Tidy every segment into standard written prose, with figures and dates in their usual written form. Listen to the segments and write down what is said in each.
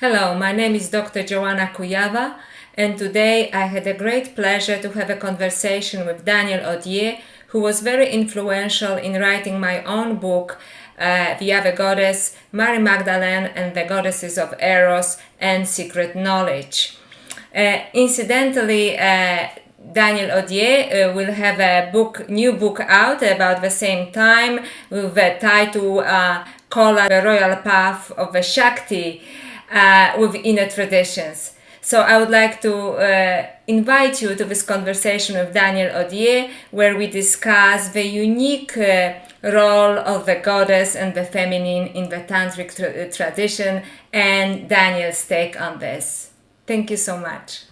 Hello, my name is Dr. Joanna Kujawa, and today I had a great pleasure to have a conversation with Daniel Odier, who was very influential in writing my own book, The Other Goddess, Mary Magdalene and the Goddesses of Eros and Secret Knowledge. Incidentally, Daniel Odier will have a new book out about the same time with the title called The Royal Path of the Shakti with inner traditions. So I would like to invite you to this conversation with Daniel Odier, where we discuss the unique role of the goddess and the feminine in the Tantric tradition and Daniel's take on this. Thank you so much.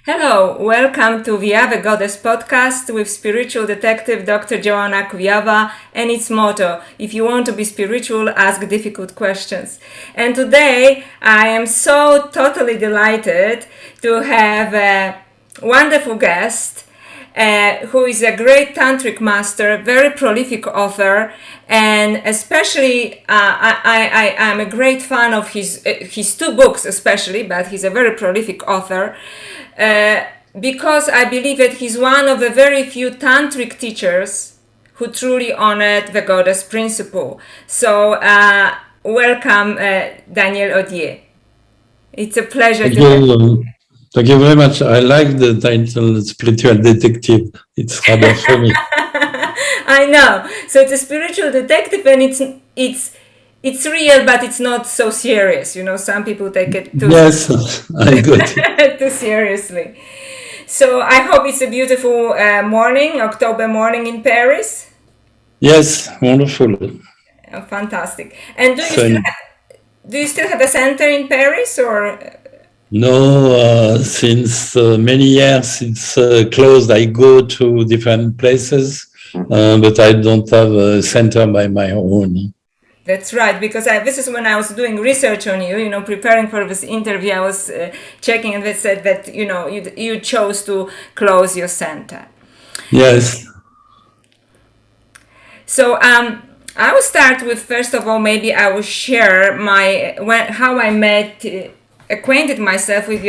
Hello, welcome to the Other Goddess podcast with spiritual detective Dr. Joanna Kujawa and its motto, if you want to be spiritual, ask difficult questions. And today I am so totally delighted to have a wonderful guest who is a great tantric master, very prolific author, and especially I am a great fan of his two books especially, but he's a very prolific author. Because I believe that he's one of the very few tantric teachers who truly honored the goddess principle. So welcome, Daniel Odier. It's a pleasure to have you. Thank you very much. I like the title Spiritual Detective. It's rather funny. I know. So it's a spiritual detective, and it's real, but it's not so serious. You know, some people take it too I got it. too seriously. So I hope it's a beautiful morning, October morning in Paris. Yes, wonderful. Oh, fantastic. And do you still have a center in Paris, or? No, since many years it's closed. I go to different places, but I don't have a center by my own. That's right, because this is when I was doing research on you, preparing for this interview. I was checking, and they said that, you chose to close your center. Yes. So I will start with, first of all, maybe I will share how I acquainted myself with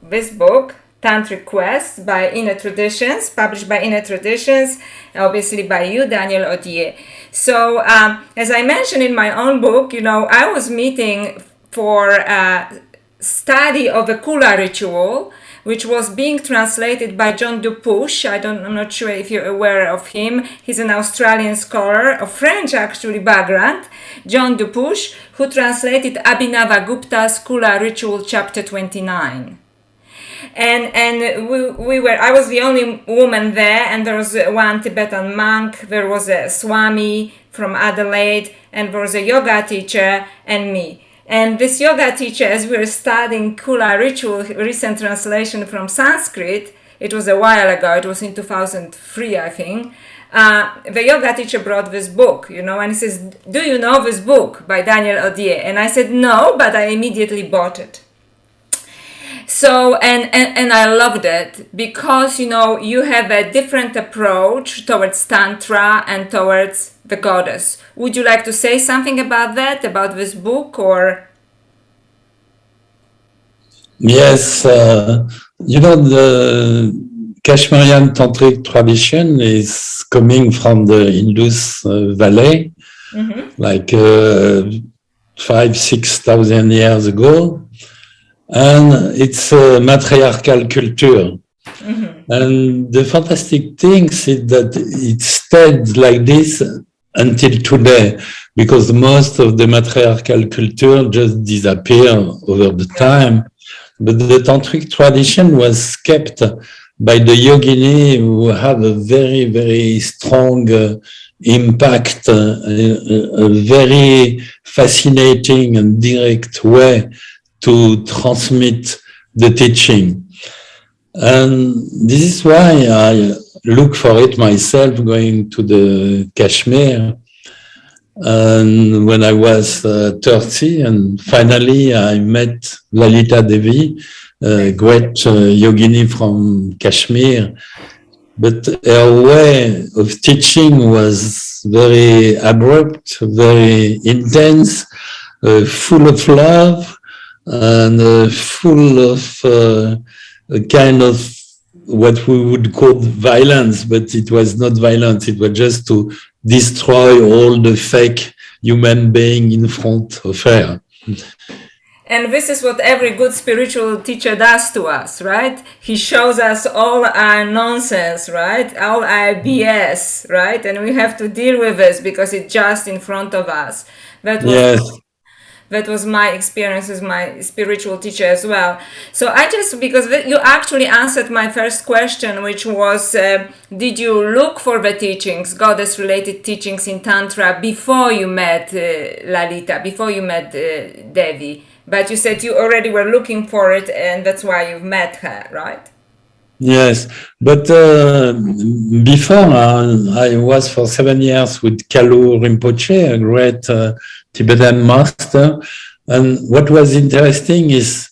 this book, Tantric Quest by Inner Traditions, published by Inner Traditions, obviously by you, Daniel Odier. So, as I mentioned in my own book, I was meeting for a study of the Kula ritual, which was being translated by John Dupuche. I'm not sure if you're aware of him. He's an Australian scholar of French, actually, background, John Dupuche, who translated Abhinava Gupta's Kula Ritual, Chapter 29. And I was the only woman there, and there was one Tibetan monk, there was a Swami from Adelaide, and there was a yoga teacher and me. And this yoga teacher, as we were studying Kula ritual, recent translation from Sanskrit, it was a while ago, it was in 2003, I think, the yoga teacher brought this book, and he says, do you know this book by Daniel Odier? And I said, no, but I immediately bought it. So, and I loved it because, you have a different approach towards Tantra and towards the goddess. Would you like to say something about that, about this book, or? Yes, the Kashmirian Tantric tradition is coming from the Indus Valley, like 5,000-6,000 years ago. And it's a matriarchal culture. And the fantastic thing is that it stayed like this until today, because most of the matriarchal culture just disappeared over the time. But the Tantric tradition was kept by the yogini who have a very, very strong impact, a very fascinating and direct way to transmit the teaching. And this is why I look for it myself, going to the Kashmir. And when I was 30, and finally I met Lalita Devi, a great yogini from Kashmir. But her way of teaching was very abrupt, very intense, full of love, and full of a kind of what we would call violence, but it was not violence. It was just to destroy all the fake human being in front of her. And this is what every good spiritual teacher does to us, right? He shows us all our nonsense, right? All our BS, right? And we have to deal with this because it's just in front of us. That was my experience with my spiritual teacher as well. So because you actually answered my first question, which was, did you look for the teachings, goddess-related teachings in Tantra before you met Lalita, before you met Devi? But you said you already were looking for it, and that's why you've met her, right? Yes, but before I was for 7 years with Kalu Rinpoche, a great Tibetan master, and what was interesting is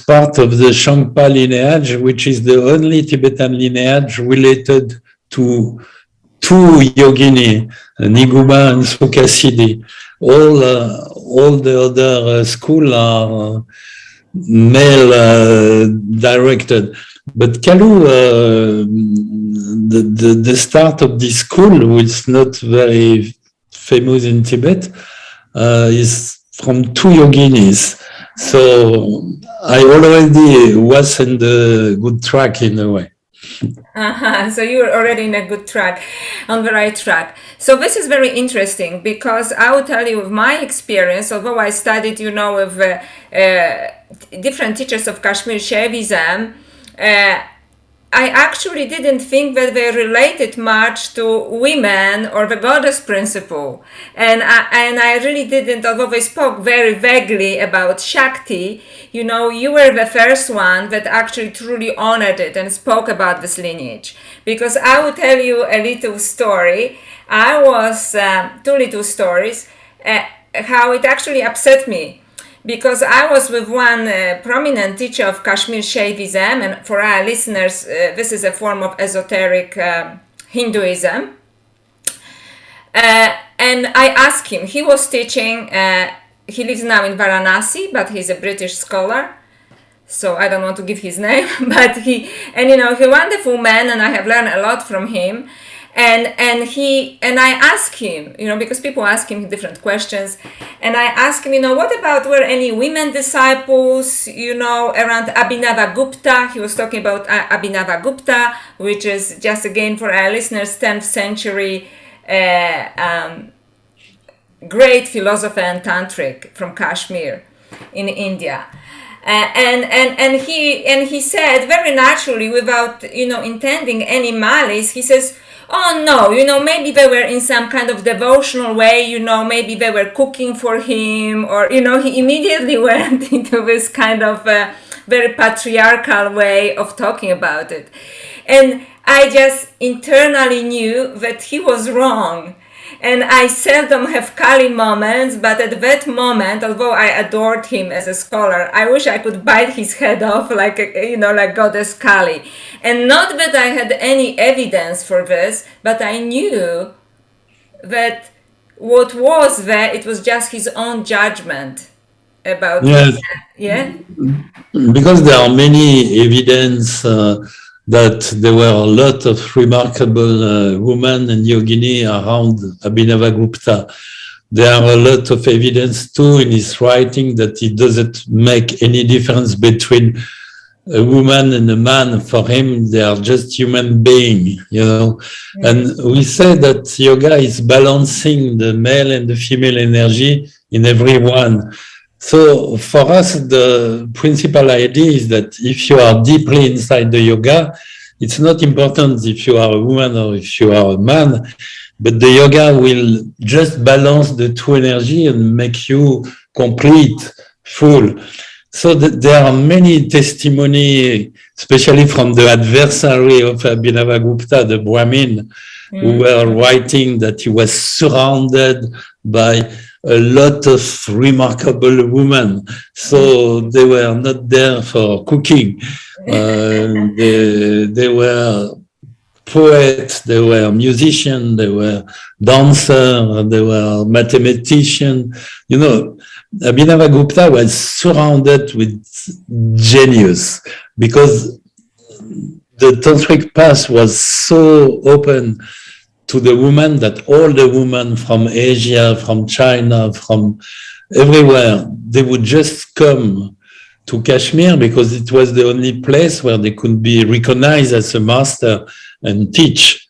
part of the Shangpa lineage, which is the only Tibetan lineage related to two yogini, Niguma and Sukhasiddhi. All the other school are male directed, but Kalu, the start of this school, which is not very famous in Tibet, is from two yoginis. So I already was in the good track in a way. So you were already in a good track, on the right track. So this is very interesting because I will tell you with my experience, although I studied, with different teachers of Kashmir Shaivism, I actually didn't think that they related much to women or the goddess principle. And I really didn't, although they spoke very vaguely about Shakti, you were the first one that actually truly honored it and spoke about this lineage. Because I will tell you a little story. Two little stories, how it actually upset me. Because I was with one prominent teacher of Kashmir Shaivism, and for our listeners, this is a form of esoteric Hinduism. And I asked him, he was teaching, he lives now in Varanasi, but he's a British scholar. So I don't want to give his name, but he's a wonderful man, and I have learned a lot from him. And I asked him, because people ask him different questions, and I asked him, what about, were any women disciples, around Abhinavagupta? He was talking about Abhinavagupta, which is, just again for our listeners, 10th century great philosopher and tantric from Kashmir in India. And he said very naturally, without intending any malice, he says, oh no, maybe they were in some kind of devotional way, maybe they were cooking for him, or he immediately went into this kind of very patriarchal way of talking about it. And I just internally knew that he was wrong. And I seldom have Kali moments, but at that moment, although I adored him as a scholar, I wish I could bite his head off like Goddess Kali. And not that I had any evidence for this, but I knew that what was there, it was just his own judgment about Yes. Yeah? Because there are many evidence that there were a lot of remarkable women and yogini around Abhinavagupta. There are a lot of evidence too in his writing that it doesn't make any difference between a woman and a man. For him, they are just human beings, Mm-hmm. And we say that yoga is balancing the male and the female energy in everyone. So for us, the principal idea is that if you are deeply inside the yoga, it's not important if you are a woman or if you are a man, but the yoga will just balance the two energy and make you complete, full. So there are many testimony, especially from the adversary of Abhinavagupta, the Brahmin, who were writing that he was surrounded by a lot of remarkable women. So they were not there for cooking. They were poets, they were musicians, they were dancers, they were mathematicians. Abhinavagupta was surrounded with genius because the tantric path was so open to the women that all the women from Asia, from China, from everywhere, they would just come to Kashmir because it was the only place where they could be recognized as a master and teach.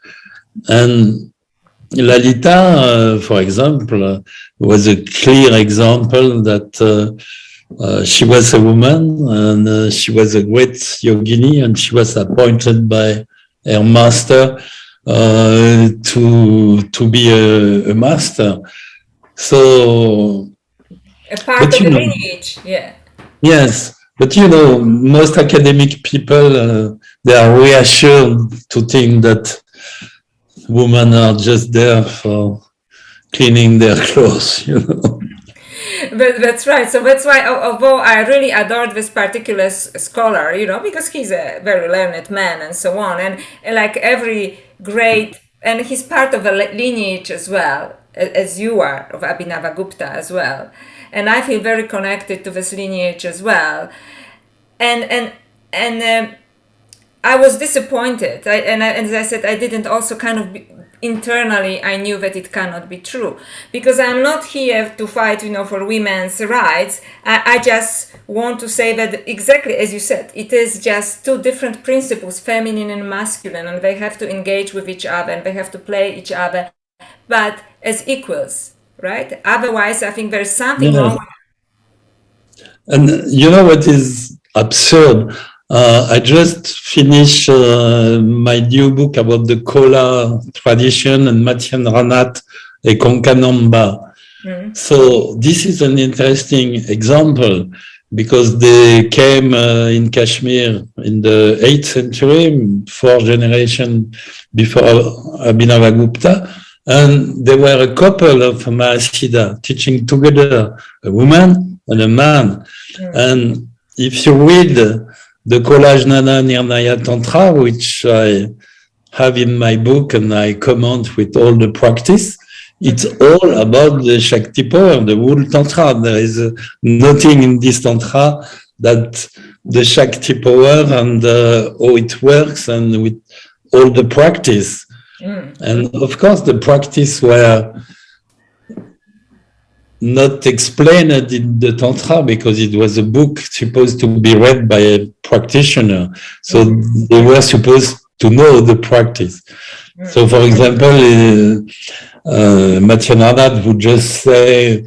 And Lalita, for example, was a clear example that she was a woman and she was a great yogini, and she was appointed by her master to be a master. So a part of the lineage, yeah. Yes, but most academic people they are reassured to think that women are just there for cleaning their clothes, But that's right. So that's why, although I really adored this particular scholar, because he's a very learned man and so on, and like every great, and he's part of a lineage as well, as you are, of Abhinavagupta as well. And I feel very connected to this lineage as well. And I was disappointed. As I said, I didn't also kind of internally, I knew that it cannot be true, because I'm not here to fight, for women's rights. I just want to say that exactly as you said, it is just two different principles, feminine and masculine, and they have to engage with each other and they have to play each other, but as equals, right? Otherwise, I think there's something wrong. And what is absurd? I just finished my new book about the Kola tradition and Mathyendranath et Konkanamba. So this is an interesting example because they came in Kashmir in the 8th century, 4 generations before Abhinavagupta, and they were a couple of Mahasiddha teaching together, a woman and a man. And if you read the Kolajnana Nirnaya Tantra, which I have in my book and I comment with all the practice, it's all about the Shakti power, the whole Tantra. There is nothing in this Tantra that the Shakti power and how it works and with all the practice. And of course, the practice were not explained in the Tantra because it was a book supposed to be read by a practitioner. So they were supposed to know the practice. So, for example, Mathyendranath would just say,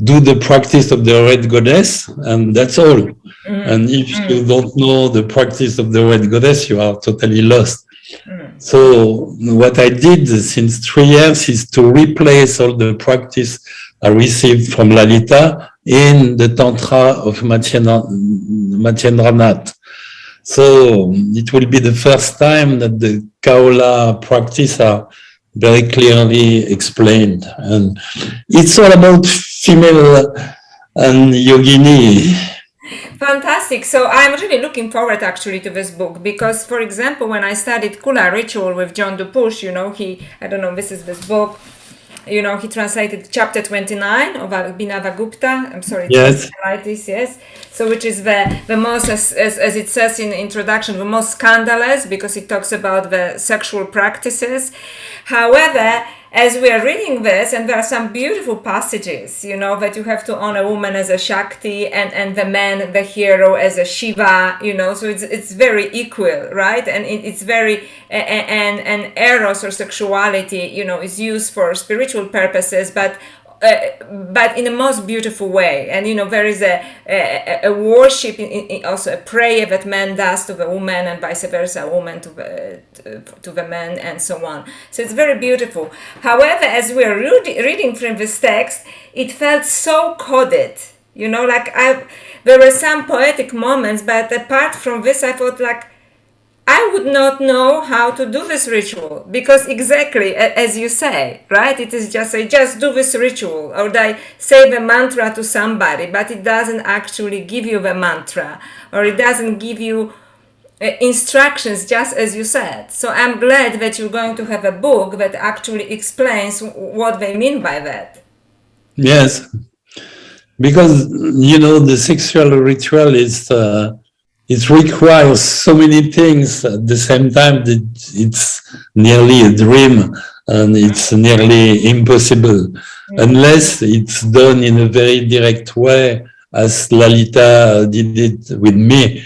do the practice of the red goddess, and that's all. And if you don't know the practice of the red goddess, you are totally lost. So what I did since 3 years is to replace all the practice I received from Lalita in the Tantra of Mathyendranath. So it will be the first time that the Kaula practice are very clearly explained. And it's all about female and yogini. Fantastic. So I'm really looking forward actually to this book because, for example, when I studied Kula Ritual with John Dupush, this is this book, he translated chapter 29 of Abhinavagupta. I'm sorry, yes. Like this, yes. So which is the most, as it says in the introduction, the most scandalous because it talks about the sexual practices. However, as we are reading this, and there are some beautiful passages, that you have to honor a woman as a Shakti and the man, the hero, as a Shiva, so it's very equal, right? And it's very, and eros or sexuality, is used for spiritual purposes, but in the most beautiful way. And there is a worship, also a prayer that man does to the woman and vice versa, woman to the man, and so on. So it's very beautiful. However, as we are reading from this text, it felt so coded. There were some poetic moments, but apart from this, I thought I would not know how to do this ritual because exactly as you say, right? It is just I just do this ritual or I say the mantra to somebody, but it doesn't actually give you the mantra or it doesn't give you instructions just as you said. So I'm glad that you're going to have a book that actually explains what they mean by that. Yes. because the sexual ritual is it requires so many things at the same time that it's nearly a dream and it's nearly impossible unless it's done in a very direct way, as Lalita did it with me.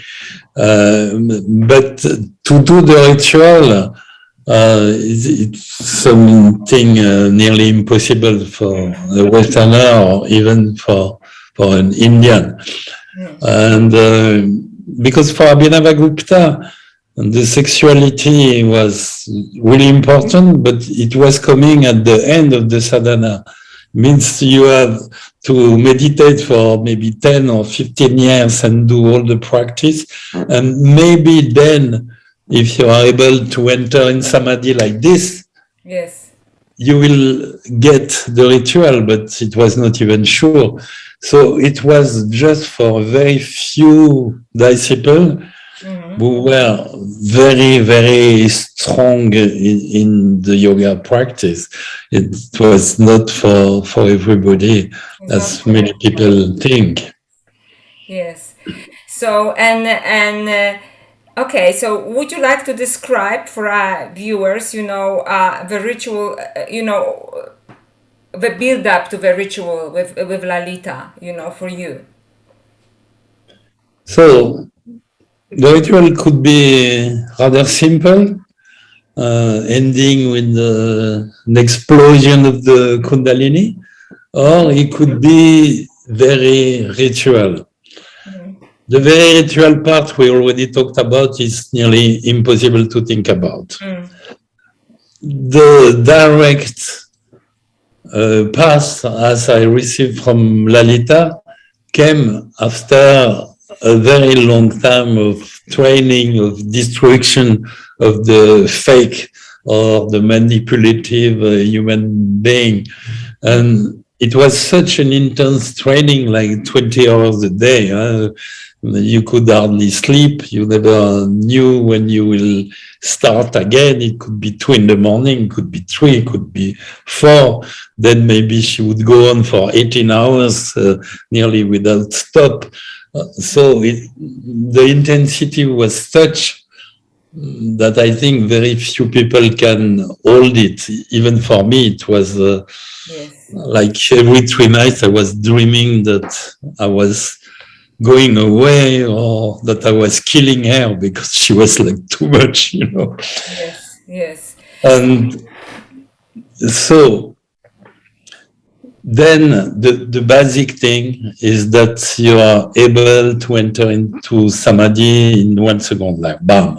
But to do the ritual, it's something nearly impossible for a Westerner or even for an Indian. And because for Abhinavagupta, the sexuality was really important, but it was coming at the end of the sadhana. Means you have to meditate for maybe 10 or 15 years and do all the practice. And maybe then, if you are able to enter in samadhi like this, yes, you will get the ritual, but it was not even sure. So it was just for very few disciples who were very, very strong in the yoga practice. It was not for everybody, as many people think. yes. So okay, so would you like to describe for our viewers, the ritual, the build up to the ritual with Lalita, for you? So the ritual could be rather simple, ending with an explosion of the Kundalini, or it could be very ritual. The very ritual part we already talked about is nearly impossible to think about. The direct path, as I received from Lalita, came after a very long time of training, of destruction of the fake or the manipulative human being. And it was such an intense training, like 20 hours a day. You could hardly sleep. You never knew when you will start again. It could be 2 in the morning, it could be 3, it could be 4. Then maybe she would go on for 18 hours, nearly without stop. So the intensity was such that I think very few people can hold it. Even for me, it was like every 3 nights I was dreaming that I was going away or that I was killing her because she was like too much, Yes, yes. And so then the basic thing is that you are able to enter into samadhi in 1 second, like bam.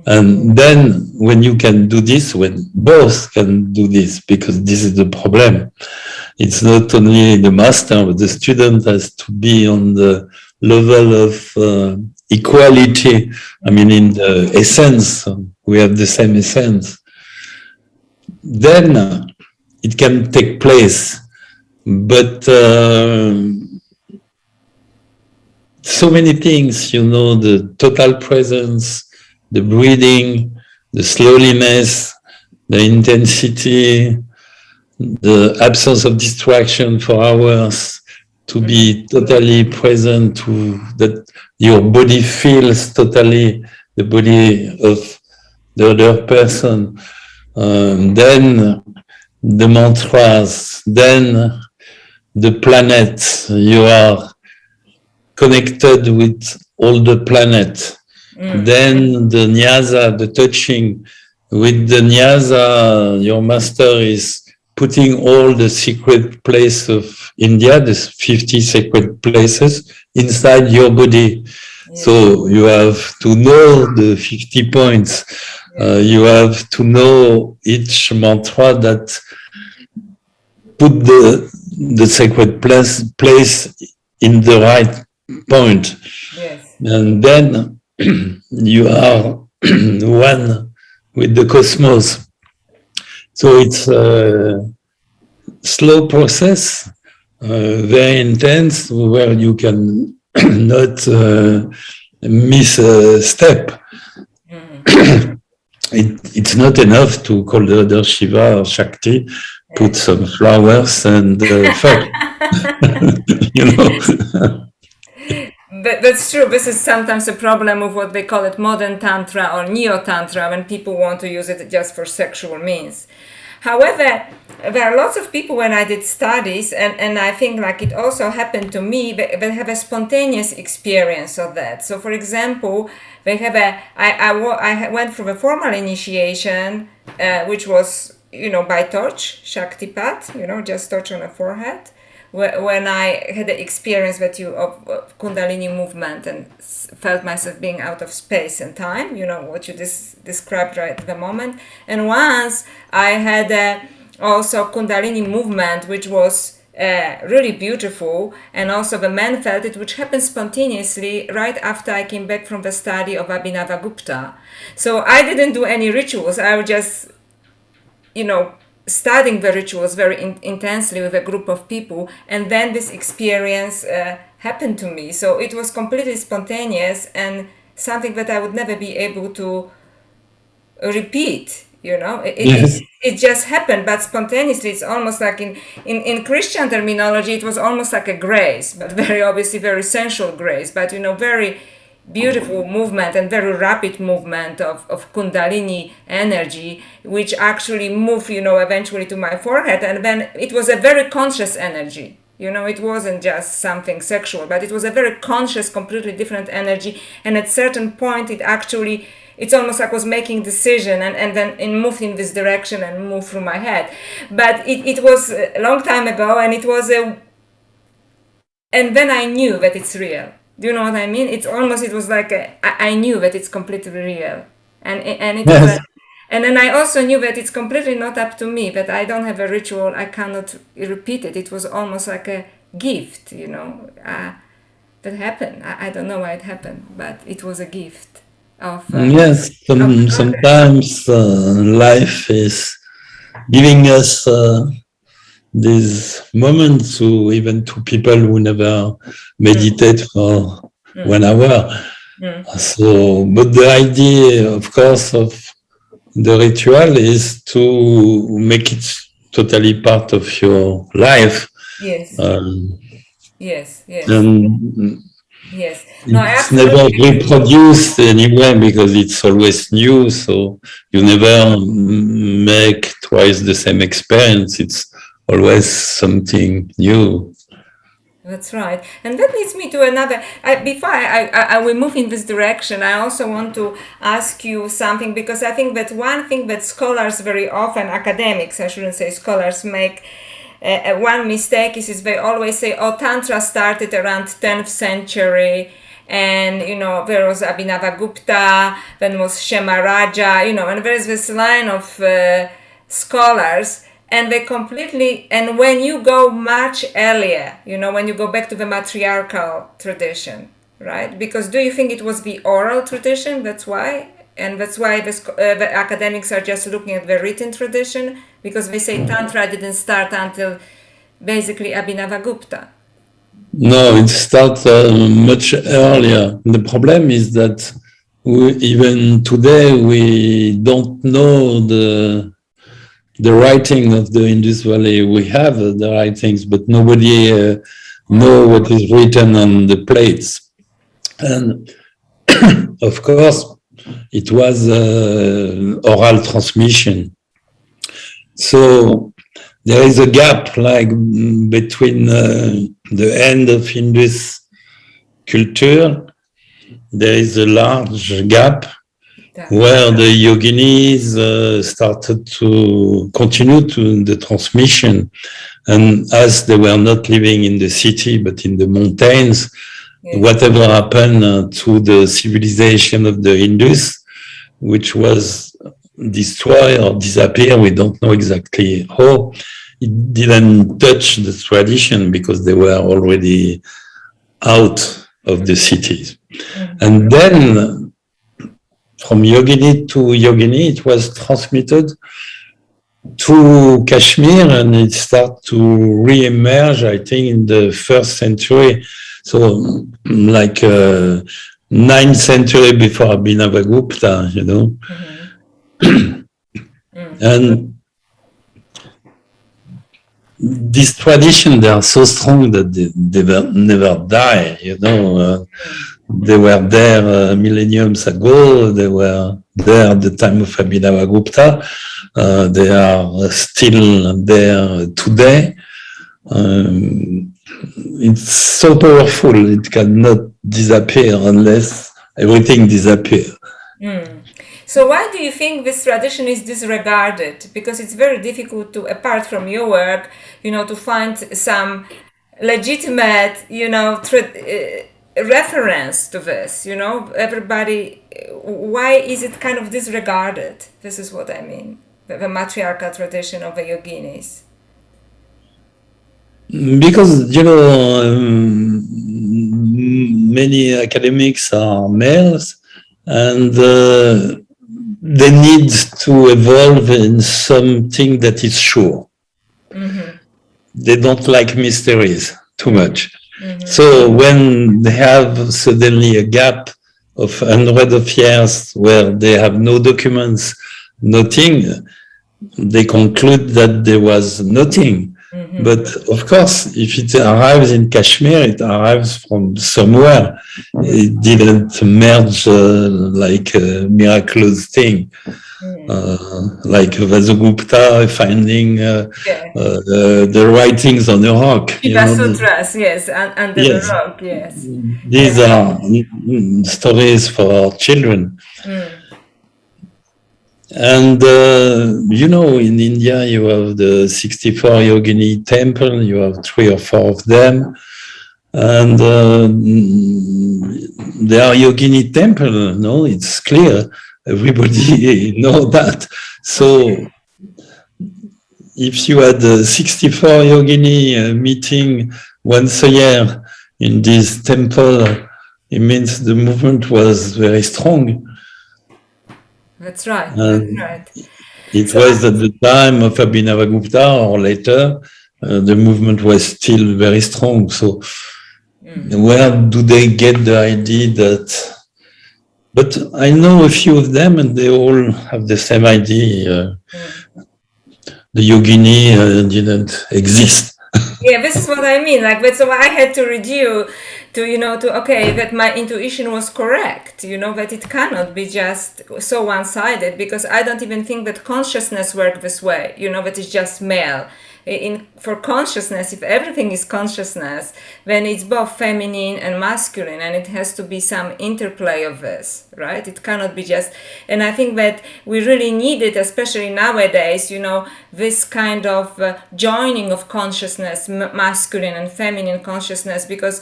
And then when you can do this, when both can do this, because this is the problem, it's not only the master, but the student has to be on the level of equality. I mean, in the essence, we have the same essence. Then it can take place. But so many things, the total presence, the breathing, the slowliness, the intensity, the absence of distraction for hours, to be totally present, to that your body feels totally the body of the other person. Then the mantras, then the planets, you are connected with all the planets. Then the nyasa, the touching. With the nyasa, your master is putting all the secret places of India, the 50 sacred places, inside your body. So you have to know the 50 points. You have to know each mantra that put the sacred place in the right point. And then you are one with the cosmos. So it's a slow process, very intense, where you can not miss a step. It's not enough to call the other Shiva or Shakti, put some flowers and fuck. you know. But that's true. This is sometimes a problem with what they call it modern tantra or neo-tantra, when people want to use it just for sexual means. However, there are lots of people when I did studies, and I think like it also happened to me, they have a spontaneous experience of that. So for example, they have I went through a formal initiation, which was, by torch, Shakti path, just torch on the forehead. When I had the experience of Kundalini movement and felt myself being out of space and time, what you described right at the moment. And once I had also Kundalini movement, which was really beautiful, and also the man felt it, which happened spontaneously right after I came back from the study of Abhinavagupta. So I didn't do any rituals. I was just, studying the rituals very intensely with a group of people, and then this experience happened to me. So it was completely spontaneous and something that I would never be able to repeat. It just happened, but spontaneously. It's almost like in Christian terminology, it was almost like a grace, but very obviously very sensual grace, but very beautiful movement and very rapid movement of Kundalini energy, which actually moved, eventually to my forehead. And then it was a very conscious energy. It wasn't just something sexual, but it was a very conscious, completely different energy. And at certain point, it's almost like I was making decision and then it moved in this direction and moved through my head. But it was a long time ago, and and then I knew that it's real. Do you know what I mean? It was like I knew that it's completely real, and it Yes. was and then I also knew that it's completely not up to me, that I don't have a ritual, I cannot repeat it. It was almost like a gift, that happened. I don't know why it happened, but it was a gift of Yes, sometimes life is giving us these moments even to people who never meditate for 1 hour. So, but the idea, of course, of the ritual is to make it totally part of your life. Yes. Yes. And Yes. No, it's never reproduced anyway because it's always new. So you never make twice the same experience. It's always something new. That's right. And that leads me to another, before I will move in this direction, I also want to ask you something, because I think that one thing that scholars very often, academics, I shouldn't say scholars, make one mistake is they always say, Tantra started around 10th century, and there was Abhinavagupta, then was Shemaraja, and there's this line of scholars, and they completely, and when you go much earlier, when you go back to the matriarchal tradition, right? Because do you think it was the oral tradition? That's why? And that's why the academics are just looking at the written tradition, because they say Tantra didn't start until basically Abhinavagupta. No, it starts much earlier. The problem is that even today we don't know the writing of the Indus Valley. We have the writings, but nobody know what is written on the plates. And of course, it was oral transmission. So there is a gap like between the end of Indus culture. There is a large gap where the yoginis started to continue to the transmission. And as they were not living in the city, but in the mountains, whatever happened to the civilization of the Indus, which was destroyed or disappear, we don't know exactly how. It didn't touch the tradition because they were already out of the cities. And then from yogini to yogini, it was transmitted to Kashmir, and it started to re-emerge, I think, in the 1st century. So like 9th century before Abhinavagupta, And this tradition, they are so strong that they never die, you know. They were there millenniums ago. They were there at the time of Abhinavagupta. They are still there today. It's so powerful. It cannot disappear unless everything disappears. So why do you think this tradition is disregarded? Because it's very difficult to, apart from your work, you know, to find some legitimate, you know, reference to this, you know, everybody, why is it kind of disregarded? This is what I mean, the matriarchal tradition of the yoginis. Because, you know, many academics are males, and they need to evolve in something that is sure. They don't like mysteries too much. So when they have suddenly a gap of hundreds of years where they have no documents, nothing, they conclude that there was nothing. But of course, if it arrives in Kashmir, it arrives from somewhere. It didn't merge like a miraculous thing. Like Vasugupta finding the writings on the rock. Shiva Sutras, yes, under the rock, yes. These are stories for children. And, you know, in India, you have the 64 Yogini temple, you have 3 or 4 of them. And they are Yogini temple, no, it's clear. Everybody know that. So if you had 64 Yogini meeting once a year in this temple, it means the movement was very strong. That's right. That's right. It was at the time of Abhinavagupta or later, the movement was still very strong. So where do they get the idea that? But I know a few of them, and they all have the same idea. The yogini didn't exist. Yeah, this is what I mean. Like, but so I had to read you to, you know, to, okay, that my intuition was correct, you know, that it cannot be just so one-sided, because I don't even think that consciousness works this way, you know, that it's just male. For consciousness, if everything is consciousness, then it's both feminine and masculine, and it has to be some interplay of this, right? It cannot be just, and I think that we really need it, especially nowadays, you know, this kind of joining of consciousness, masculine and feminine consciousness, because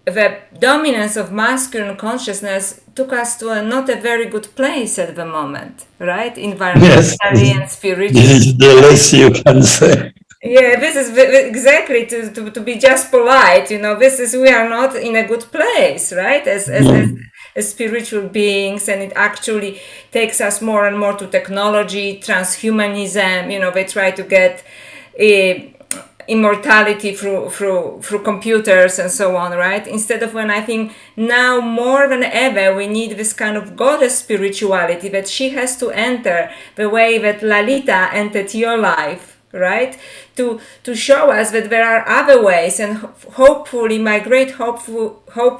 the dominance of masculine consciousness took us to not a very good place at the moment, right? Environmentally and spiritually. This is the less you can say. Yeah, this is exactly to be just polite, you know, we are not in a good place, right? As spiritual beings, and it actually takes us more and more to technology, transhumanism, you know, they try to get immortality through computers and so on, right? Instead of, when I think now more than ever we need this kind of goddess spirituality, that she has to enter the way that Lalita entered your life, right? To show us that there are other ways, and hopefully my great hope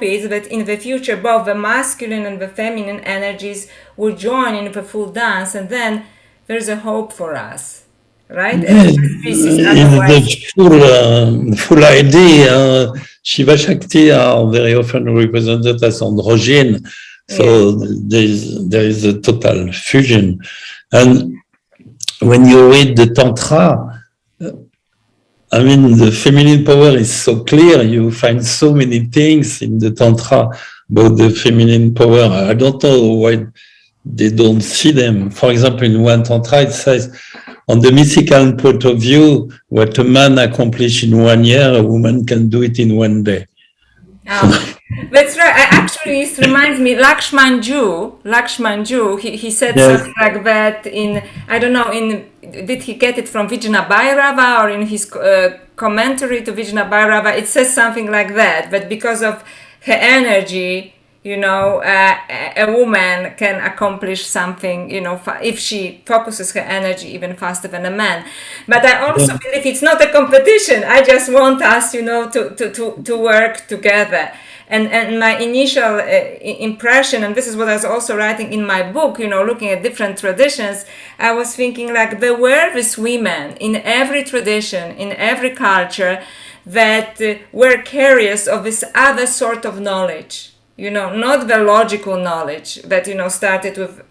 is that in the future both the masculine and the feminine energies will join in the full dance, and then there's a hope for us. Right? It's the full idea. Shiva Shakti are very often represented as androgyne. So there is a total fusion. And when you read the Tantra, I mean, the feminine power is so clear. You find so many things in the Tantra about the feminine power. I don't know why they don't see them. For example, in one Tantra, it says, on the mystical point of view, what a man accomplished in 1 year, a woman can do it in 1 day. That's right. Actually, it reminds me, Lakshman Ju, he said something like that in, I don't know, did he get it from Vijna Bhairava or in his commentary to Vijna Bhairava? It says something like that, but because of her energy, a woman can accomplish something, if she focuses her energy even faster than a man. But I also believe it's not a competition. I just want us, to work together. And my initial impression, and this is what I was also writing in my book, looking at different traditions, I was thinking like there were these women in every tradition, in every culture, that were carriers of this other sort of knowledge, not the logical knowledge that, started with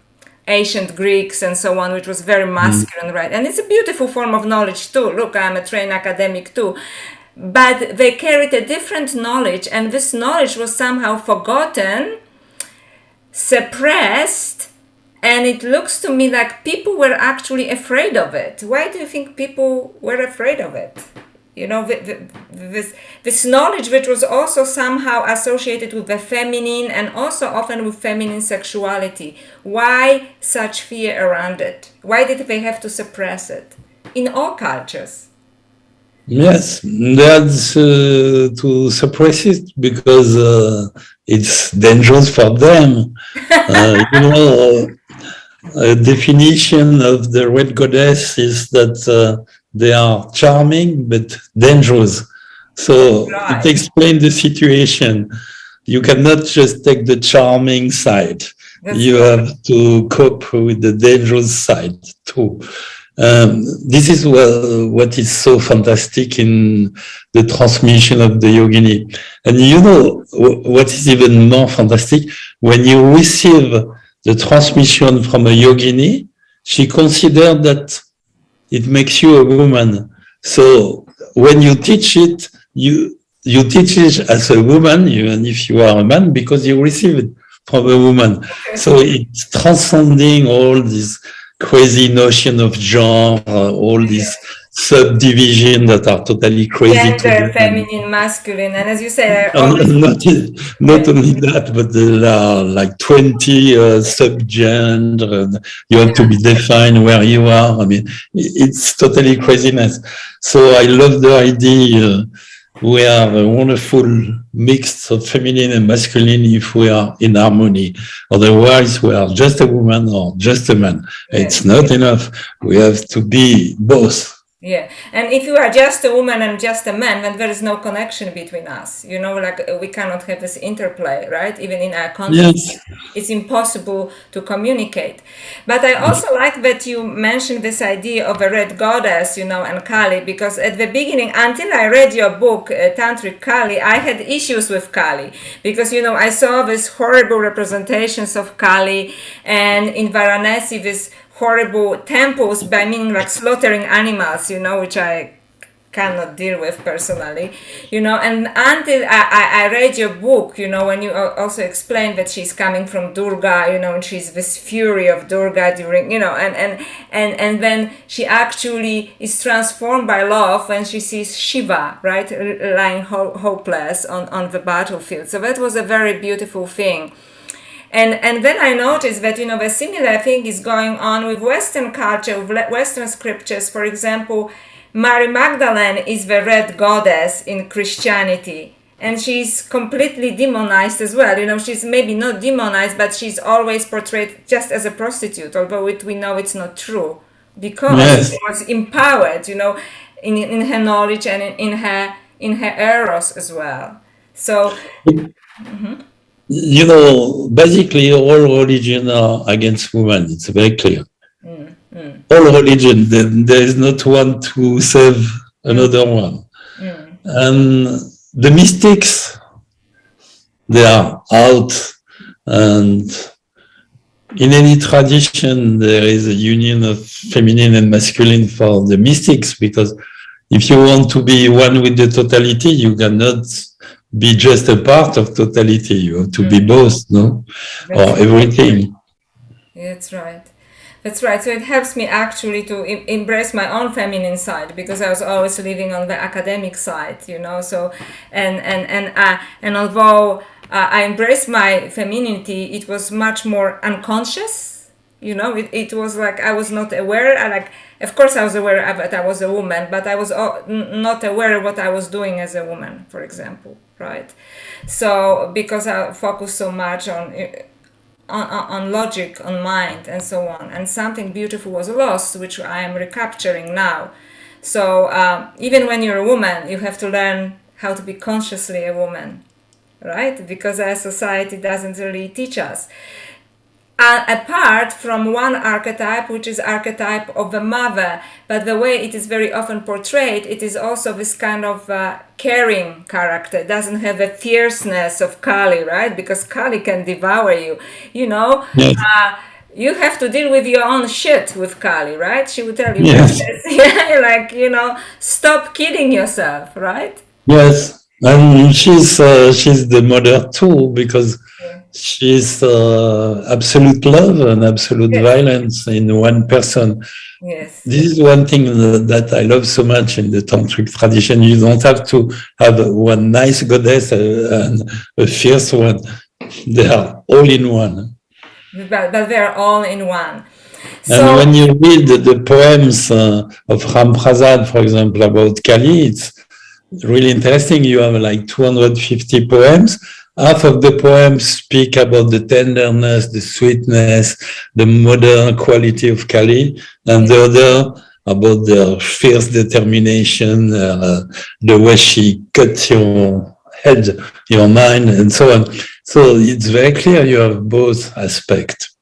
ancient Greeks and so on, which was very masculine, right? And it's a beautiful form of knowledge too. Look, I'm a trained academic too. But they carried a different knowledge, and this knowledge was somehow forgotten, suppressed, and it looks to me like people were actually afraid of it. Why do you think people were afraid of it? This knowledge, which was also somehow associated with the feminine and also often with feminine sexuality. Why such fear around it? Why did they have to suppress it? In all cultures. Yes, that's to suppress it because it's dangerous for them. A definition of the red goddess is that they are charming but dangerous. So it explains the situation. You cannot just take the charming side. You have to cope with the dangerous side too. This is what is so fantastic in the transmission of the yogini. And what is even more fantastic? When you receive the transmission from a yogini, she considers that it makes you a woman. So when you teach it, you teach it as a woman, even if you are a man, because you receive it from a woman. So it's transcending all this crazy notion of genre, all these subdivisions that are totally crazy. Gender, feminine, masculine, and as you say, not only that, but there are like 20 subgender, and you have to be defined where you are. I mean, it's totally craziness. So I love the idea. We have a wonderful mix of feminine and masculine if we are in harmony. Otherwise, we are just a woman or just a man. It's not enough. We have to be both. Yeah, and if you are just a woman and just a man, then there is no connection between us. We cannot have this interplay, right? Even in our consciousness, it's impossible to communicate. But I also like that you mentioned this idea of a red goddess, and Kali, because at the beginning, until I read your book, Tantric Kali, I had issues with Kali because, I saw these horrible representations of Kali, and in Varanasi, this horrible temples, by meaning like slaughtering animals, which I cannot deal with personally, and until I read your book, when you also explained that she's coming from Durga, and she's this fury of Durga during, and then she actually is transformed by love when she sees Shiva, right, lying hopeless on the battlefield. So that was a very beautiful thing. And then I noticed that, a similar thing is going on with Western culture, with Western scriptures. For example, Mary Magdalene is the red goddess in Christianity. And she's completely demonized as well. She's maybe not demonized, but she's always portrayed just as a prostitute, although we know it's not true. Because she was empowered, in her knowledge and in her eros as well. So... basically all religions are against women. It's very clear. All religion, there is not one to save another one. And the mystics, they are out. And in any tradition, there is a union of feminine and masculine for the mystics, because if you want to be one with the totality, you cannot be just a part of totality. You have to be both, no? Or everything. That's right. That's right. So it helps me actually to embrace my own feminine side, because I was always living on the academic side, So and although I embraced my femininity, it was much more unconscious, It was like I was not aware. Of course I was aware that I was a woman, but I was not aware of what I was doing as a woman, for example, right? So because I focused so much on logic, on mind, and so on, and something beautiful was lost, which I am recapturing now. So even when you're a woman, you have to learn how to be consciously a woman, right? Because our society doesn't really teach us. Apart from one archetype, which is archetype of the mother, but the way it is very often portrayed, it is also this kind of caring character. It doesn't have the fierceness of Kali, right? Because Kali can devour you, Yes. You have to deal with your own shit with Kali, right? She would tell you, Yes. stop kidding yourself, right? Yes. And she's the mother too, because Yeah. she's absolute love and absolute Yes. violence in one person. Yes. This is one thing that I love so much in the tantric tradition. You don't have to have one nice goddess and a fierce one. They are all in one. But they're all in one. And So when you read the poems of Ram Prasad, for example, about Kali, it's really interesting. You have like 250 poems. Half of the poems speak about the tenderness, the sweetness, the modern quality of Kali, and the other about their fierce determination, the way she cuts your head, your mind, and so on. So it's very clear you have both aspects.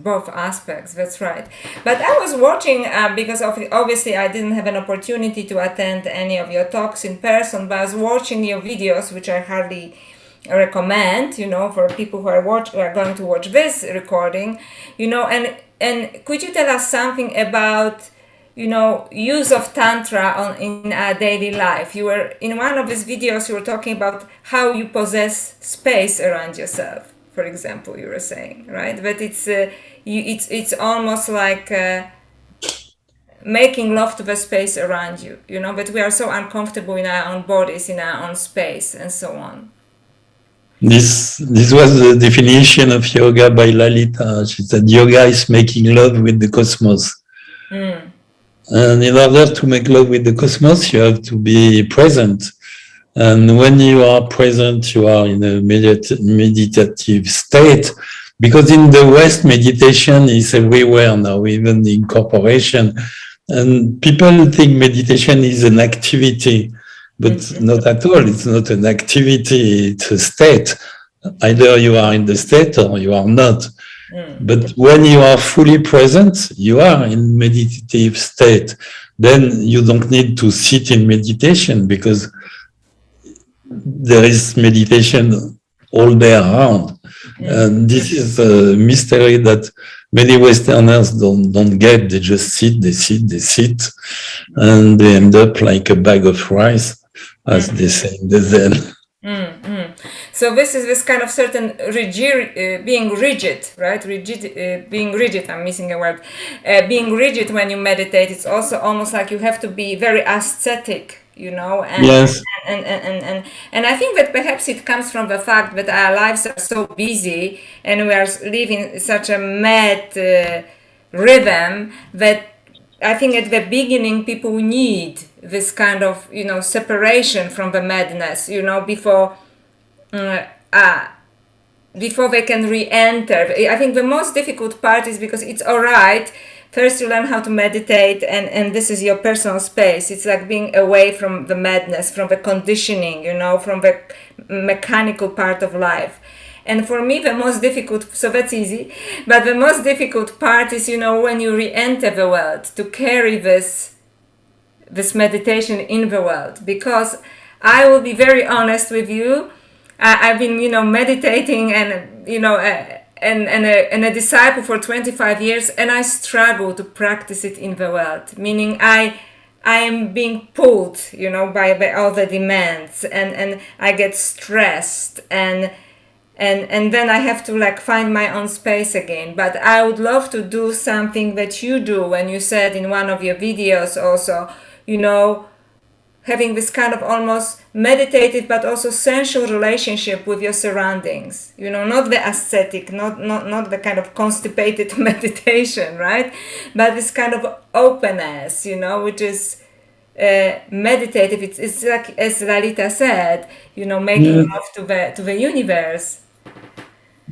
both aspects, that's right. But I was watching because obviously I didn't have an opportunity to attend any of your talks in person, but I was watching your videos, which I hardly recommend, for people who are going to watch this recording, and could you tell us something about use of tantra in our daily life? You were in one of these videos, you were talking about how you possess space around yourself, for example, you were saying, right? But it's almost like making love to the space around you, but we are so uncomfortable in our own bodies, in our own space, and so on. This was the definition of yoga by Lalita. She said yoga is making love with the cosmos. And in order to make love with the cosmos, you have to be present. And when you are present, you are in a meditative state. Because in the West, meditation is everywhere now, even in corporation. And people think meditation is an activity, but not at all. It's not an activity, it's a state. Either you are in the state or you are not. But when you are fully present, you are in meditative state. Then you don't need to sit in meditation because there is meditation all day around. And this is a mystery that many Westerners don't get. They just sit, and they end up like a bag of rice, as they say in the Zen. So this is this kind of certain being rigid, right? Being rigid. I'm missing a word. Being rigid when you meditate. It's also almost like you have to be very ascetic, and, Yes. and I think that perhaps it comes from the fact that our lives are so busy and we are living such a mad rhythm that I think at the beginning people need this kind of separation from the madness, before they can re-enter. I think the most difficult part is because it's all right. First you learn how to meditate and this is your personal space. It's like being away from the madness, from the conditioning, from the mechanical part of life. And for me the most difficult, so that's easy, but the most difficult part is, when you re-enter the world, to carry this meditation in the world. Because I will be very honest with you, I've been, meditating and, and a disciple for 25 years, and I struggle to practice it in the world. Meaning I am being pulled, by all the demands, and I get stressed, and then I have to find my own space again. But I would love to do something that you do when you said in one of your videos also, having this kind of almost meditative but also sensual relationship with your surroundings, you know, not the ascetic, not the kind of constipated meditation, right, but this kind of openness, you know, which is meditative. It's like, as Lalita said, you know, making love to the universe.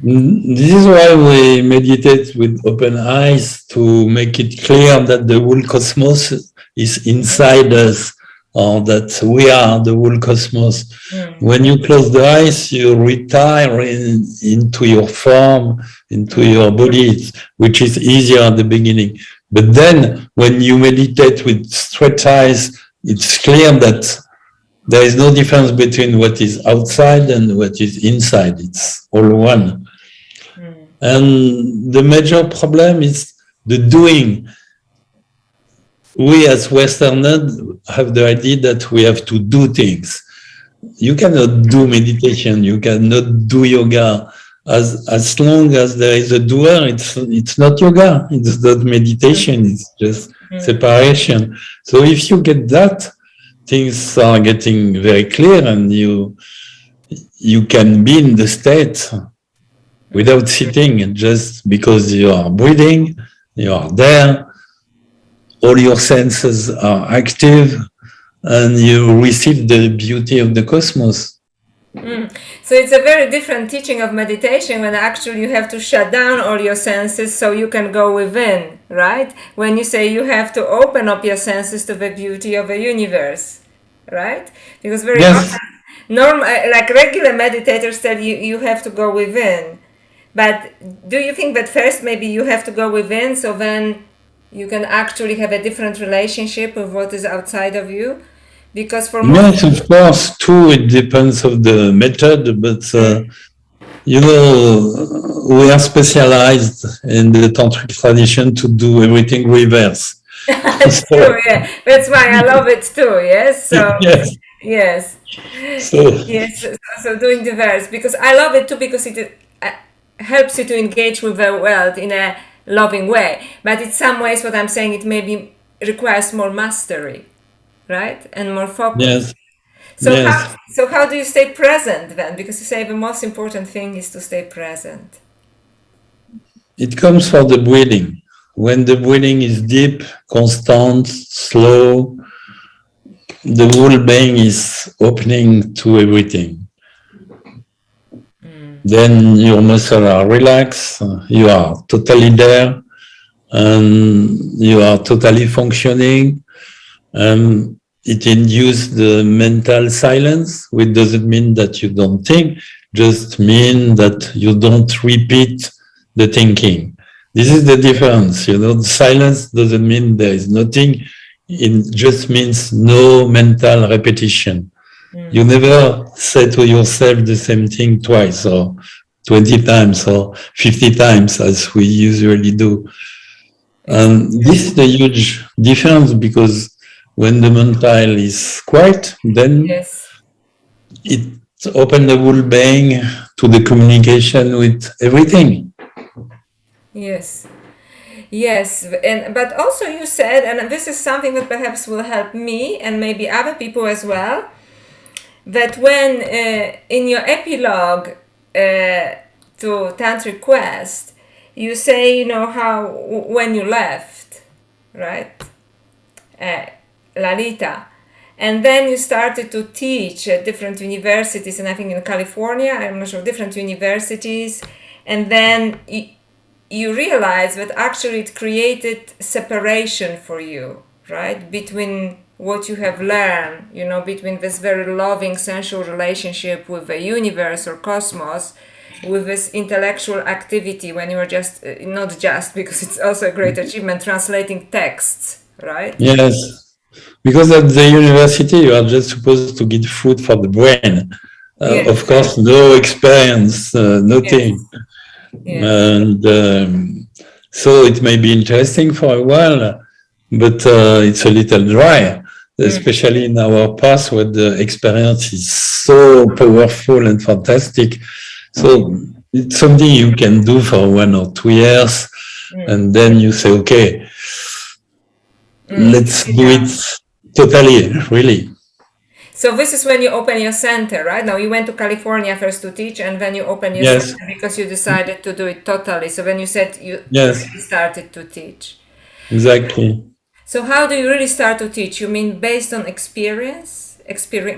This is why we meditate with open eyes, to make it clear that the whole cosmos is inside us, or that we are the whole cosmos. When you close the eyes, you retire into your form, into your body, which is easier at the beginning. But then when you meditate with straight eyes, it's clear that there is no difference between what is outside and what is inside. It's all one. And the major problem is the doing. We as Westerners have the idea that we have to do things. You cannot do meditation, you cannot do yoga. As long as there is a doer, it's not yoga, it's not meditation, it's just separation. So if you get that, things are getting very clear, and you can be in the state without sitting, just because you are breathing, you are there, all your senses are active, and you receive the beauty of the cosmos. So it's a very different teaching of meditation, when actually you have to shut down all your senses so you can go within, right? When you say you have to open up your senses to the beauty of the universe, right? Because very often, like regular meditators tell you, you have to go within. But do you think that first maybe you have to go within, so then you can actually have a different relationship with what is outside of you? Because for yes, of course, too, it depends of the method, but you know, we are specialized in the Tantric tradition to do everything reverse. That's true, yeah. That's why I love it too, yes? So, yes. So doing the verse, because I love it too, because it helps you to engage with the world in a loving way. But in some ways, what I'm saying, it maybe requires more mastery, right? And more focus. So how do you stay present then? Because you say the most important thing is to stay present. It comes from the breathing. When the breathing is deep, constant, slow, the whole being is opening to everything. Then your muscles are relaxed, you are totally there, and you are totally functioning. It induces the mental silence, which doesn't mean that you don't think, just mean that you don't repeat the thinking. This is the difference, you know. The silence doesn't mean there is nothing, it just means no mental repetition. You never say to yourself the same thing twice, or 20 times, or 50 times, as we usually do. And this is the huge difference, because when the mental is quiet, then it opens the whole being to the communication with everything. Yes. But also you said, and this is something that perhaps will help me and maybe other people as well, that when in your epilogue to Tantric Quest, you say, you know, how when you left, right, Lalita, and then you started to teach at different universities, and I think in California, I'm not sure, different universities, and then you realize that actually it created separation for you, right, between what you have learned, you know, between this very loving sensual relationship with the universe or cosmos, with this intellectual activity when you are just, not just, because it's also a great achievement, translating texts, right? Yes, because at the university you are just supposed to get food for the brain. Of course, no experience, nothing. And so it may be interesting for a while, but it's a little dry. Especially in our past, where the experience is so powerful and fantastic. So it's something you can do for 1 or 2 years, and then you say, okay, let's do it totally, really. So this is when you open your center, right? Now you went to California first to teach, and then you open your Yes, center because you decided to do it totally. So when you said you yes, really started to teach. exactly. So how do you really start to teach? You mean based on experience,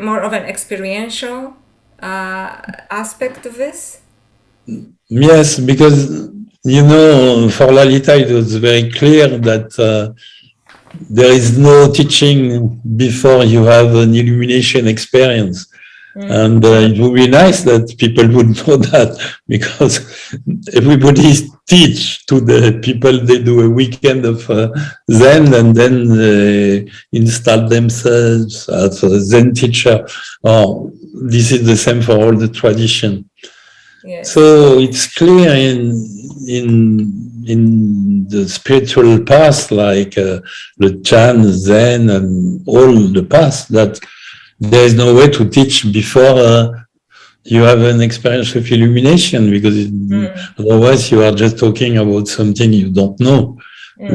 more of an experiential aspect of this? Yes, because for Lalita, it was very clear that there is no teaching before you have an illumination experience. And it would be nice that people would know that, because everybody teach to the people. They do a weekend of Zen, and then they install themselves as a Zen teacher. Oh, this is the same for all the tradition. Yes. So it's clear in the spiritual path, like the Chan, Zen, and all the paths, that there is no way to teach before you have an experience of illumination, because otherwise you are just talking about something you don't know,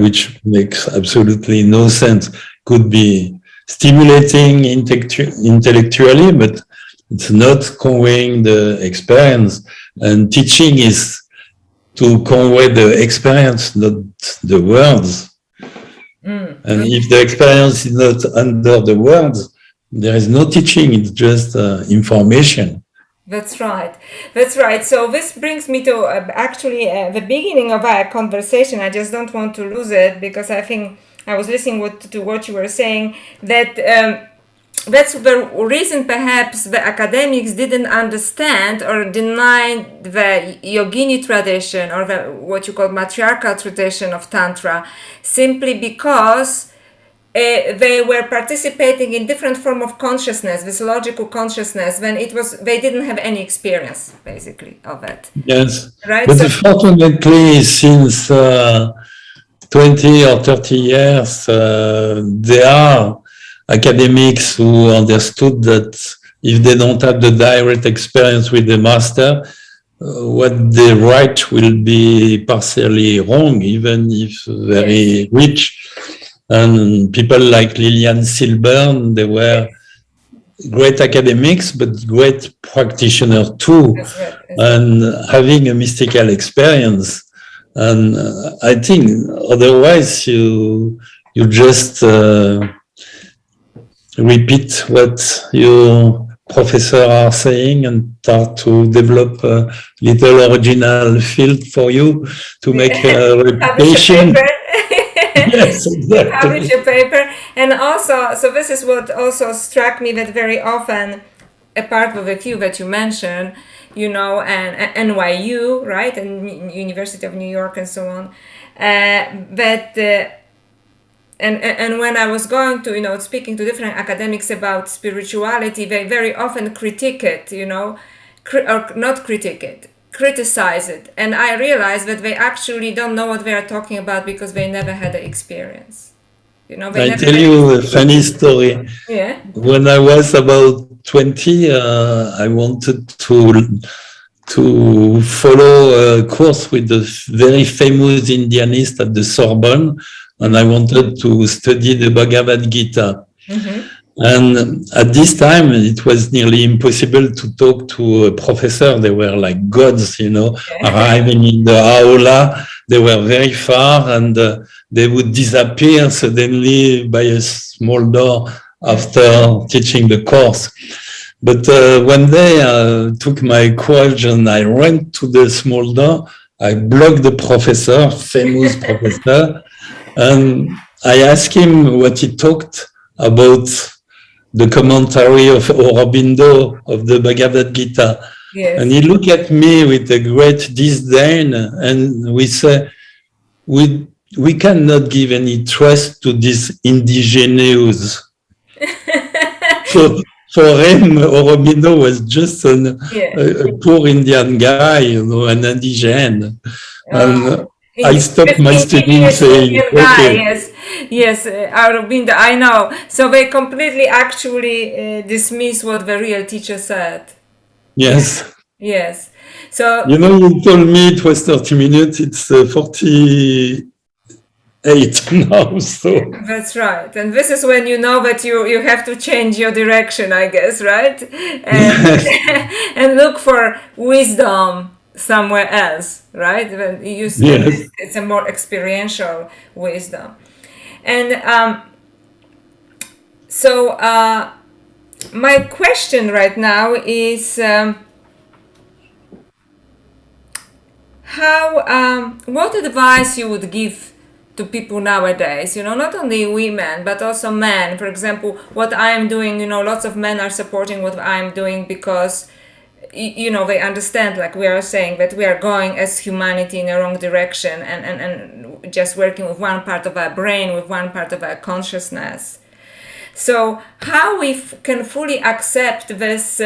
which makes absolutely no sense. Could be stimulating intellectually, but it's not conveying the experience. And teaching is to convey the experience, not the words. And if the experience is not under the words, there is no teaching, it's just information. That's right. That's right. So this brings me to actually the beginning of our conversation. I just don't want to lose it, because I think I was listening to what you were saying, that that's the reason perhaps the academics didn't understand or deny the yogini tradition, or the what you call matriarchal tradition of Tantra, simply because they were participating in different form of consciousness, this logical consciousness, when they didn't have any experience basically of it. Yes, right? But So, fortunately, since 20 or 30 years, there are academics who understood that if they don't have the direct experience with the master, what they write will be partially wrong, even if very rich. And people like Lillian Silburn, they were great academics, but great practitioners too, and having a mystical experience. And I think otherwise you just repeat what your professor are saying and start to develop a little original field for you to make a reputation. Yes, exactly. Publish a paper. And also, so this is what also struck me, that very often, apart from the few that you mentioned, and NYU, right, and University of New York and so on, but and when I was going to, speaking to different academics about spirituality, they very often critique it, or not critique it, criticize it. And I realized that they actually don't know what they are talking about, because they never had the experience. I tell you a funny story. Yeah. When I was about 20, I wanted to follow a course with the very famous Indianist at the Sorbonne, and I wanted to study the Bhagavad Gita. And at this time, it was nearly impossible to talk to a professor. They were like gods, arriving in the aula. They were very far, and they would disappear suddenly by a small door after teaching the course. But one day I took my courage and I went to the small door. I blocked the professor, famous professor, and I asked him what he talked about the commentary of Aurobindo of the Bhagavad Gita. Yes. And he looked at me with a great disdain, and we said, we cannot give any trust to this indigenous. So for him, Aurobindo was just a poor Indian guy, an indigene. And I stopped my studying saying, okay. Yes, Aurobindo, I know. So they completely actually dismiss what the real teacher said. Yes. Yes. So you told me it was 30 minutes. It's 48 8 now. So That's right. And this is when you know that you have to change your direction, I guess, right? And yes, and look for wisdom somewhere else, right? When you use, and yes. it's a more experiential wisdom. And so my question right now is how what advice you would give to people nowadays, not only women but also men. For example, what I am doing, lots of men are supporting what I'm doing because they understand, like we are saying, that we are going as humanity in a wrong direction, and just working with one part of our brain, with one part of our consciousness. So how we can fully accept this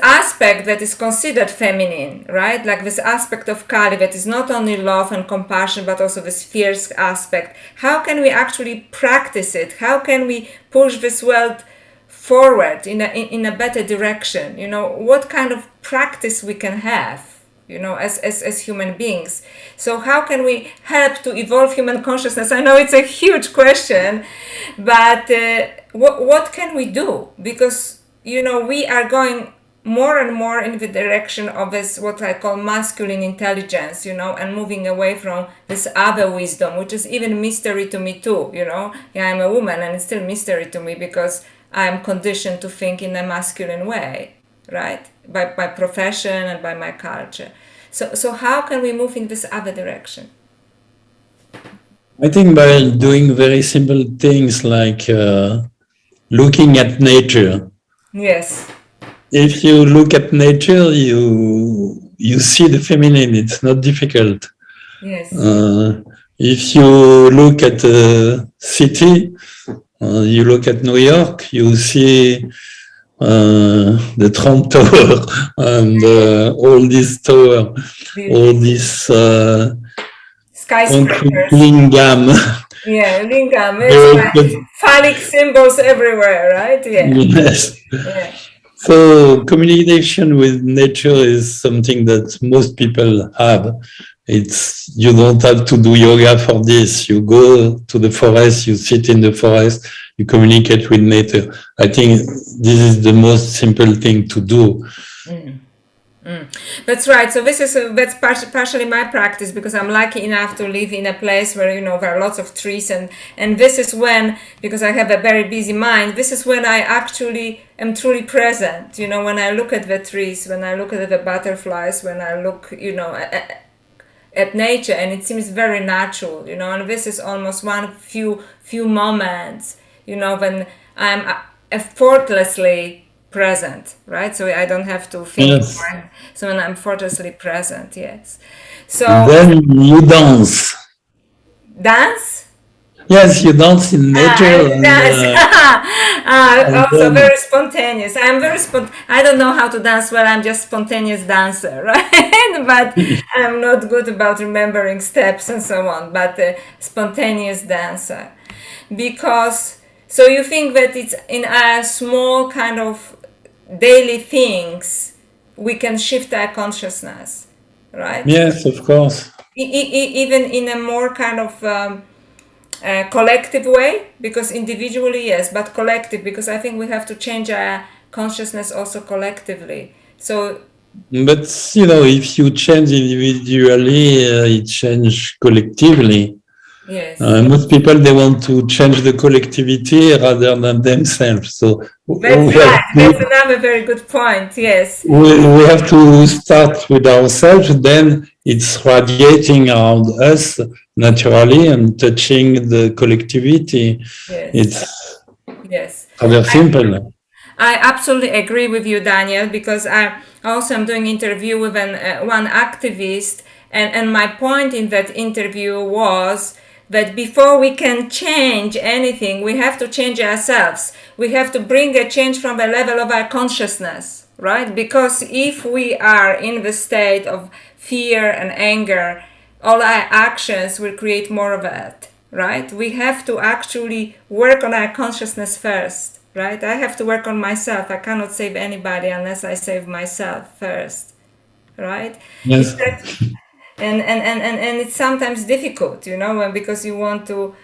aspect that is considered feminine, right? Like this aspect of Kali that is not only love and compassion, but also this fierce aspect. How can we actually practice it? How can we push this world forward in a better direction? What kind of practice we can have, as human beings. So how can we help to evolve human consciousness? I know it's a huge question, but what can we do? Because, we are going more and more in the direction of this, what I call masculine intelligence, and moving away from this other wisdom, which is even mystery to me too, Yeah, I'm a woman and it's still mystery to me because I'm conditioned to think in a masculine way, right? By profession and by my culture. So how can we move in this other direction? I think by doing very simple things like looking at nature. Yes. If you look at nature, you see the feminine. It's not difficult. Yes. If you look at a city, you look at New York, you see the Trump Tower and all these tower, all these concrete Skyscrapers. lingam. Yeah, lingam. It's like phallic symbols everywhere, right? Yeah. Yes. Yeah. So communication with nature is something that most people have. You don't have to do yoga for this. You go to the forest, you sit in the forest, you communicate with nature. I think this is the most simple thing to do. That's right. So that's partially my practice because I'm lucky enough to live in a place where there are lots of trees, and this is when, because I have a very busy mind, this is when I actually am truly present. When I look at the trees, when I look at the butterflies, when I look at nature, and it seems very natural. And this is almost one few moments when I'm effortlessly present, right? So I don't have to think Yes. more. So when I'm effortlessly present, yes. So Then you dance. dance. Yes, you dance in nature, Dance. and Also then very spontaneous. I'm very I don't know how to dance well. I'm just spontaneous dancer, right? But I'm not good about remembering steps and so on. But spontaneous dancer, because so you think that it's in a small kind of daily things we can shift our consciousness, right? yes, of course. Even in a more kind of collective way, because individually yes, but collective, because I think we have to change our consciousness also collectively. So But if you change individually, it change collectively. yes, Most people, they want to change the collectivity rather than themselves. So that's right. That's another very good point. Yes. we have to start with ourselves. Then it's radiating around us naturally and touching the collectivity. Yes. It's Yes. rather simple. I absolutely agree with you, Daniel, because I also am doing interview with one activist, and my point in that interview was that before we can change anything, we have to change ourselves. We have to bring a change from the level of our consciousness, right? Because if we are in the state of fear and anger, all our actions will create more of that, right? We have to actually work on our consciousness first. Right? I have to work on myself. I cannot save anybody unless I save myself first. Right? Is Yes. that and it's sometimes difficult, because you want to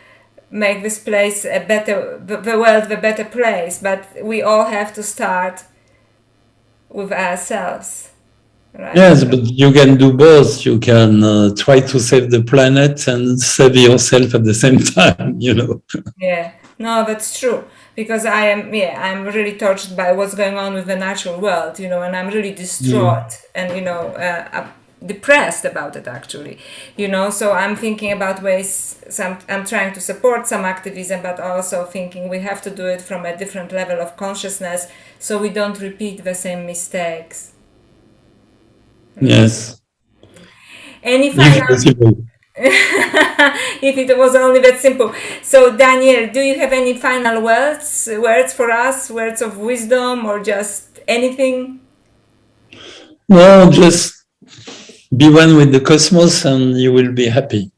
make this place a better, the world a better place, but we all have to start with ourselves, right? Yes, but you can do both. You can try to save the planet and save yourself at the same time, Yeah, no, that's true. Because I'm really touched by what's going on with the natural world, and I'm really distraught and, depressed about it actually, So I'm thinking about ways, I'm trying to support some activism, but also thinking we have to do it from a different level of consciousness so we don't repeat the same mistakes. Yes, Any if final possible. if it was only that simple. So Daniel, do you have any final words for us, words of wisdom or just anything? No, just be one with the cosmos and you will be happy.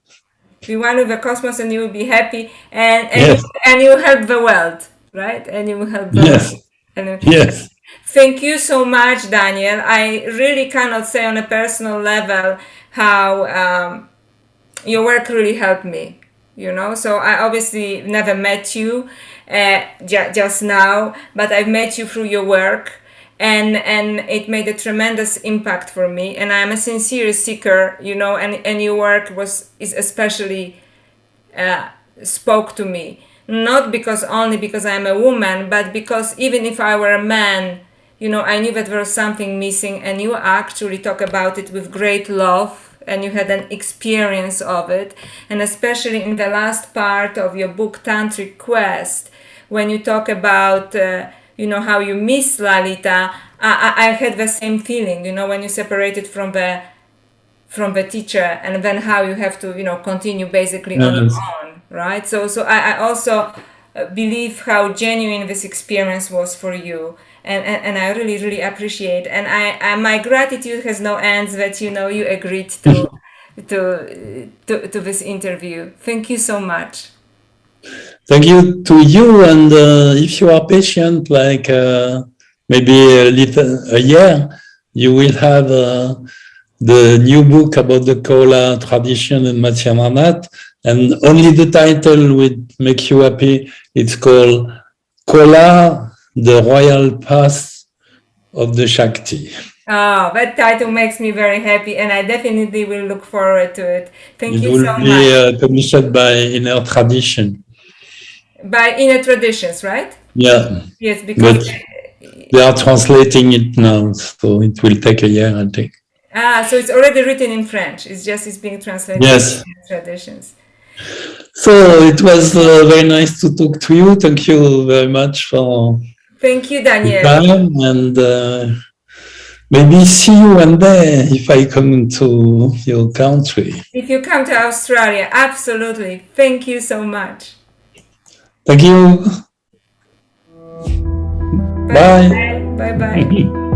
Be one with the cosmos and you will be happy, and Yes. you help the world, right? And you will help the Yes. world. And, Yes. thank you so much, Daniel. I really cannot say on a personal level how your work really helped me, So I obviously never met you just now, but I've met you through your work, and it made a tremendous impact for me. And I'm a sincere seeker, and your work is especially spoke to me. Not only because I'm a woman, but because even if I were a man, I knew that there was something missing, and you actually talk about it with great love, and you had an experience of it. And especially in the last part of your book, Tantric Quest, when you talk about, how you miss Lalita, I had the same feeling, when you separated from the teacher, and then how you have to, continue basically on your Yes. own, right? So I also believe how genuine this experience was for you, and I really really appreciate, and I my gratitude has no ends that you agreed to this interview. Thank you so much. Thank you to you. And if you are patient, like maybe a year, you will have the new book about the Kola tradition and Matsyamanat. And only the title would make you happy. It's called Kola, the Royal Path of the Shakti. Oh, that title makes me very happy, and I definitely will look forward to it. Thank It you will so be much. published by Inner Tradition. By Inner Traditions, right? Yeah, Yes, because but they are translating it now, so it will take a year, I think. so it's already written in French. It's being translated Yes. in Traditions. So it was very nice to talk to you. Thank you very much for Thank you, the Daniel. time, and maybe see you one day if I come to your country. If you come to Australia, absolutely. Thank you so much. Thank you. Bye. Bye bye.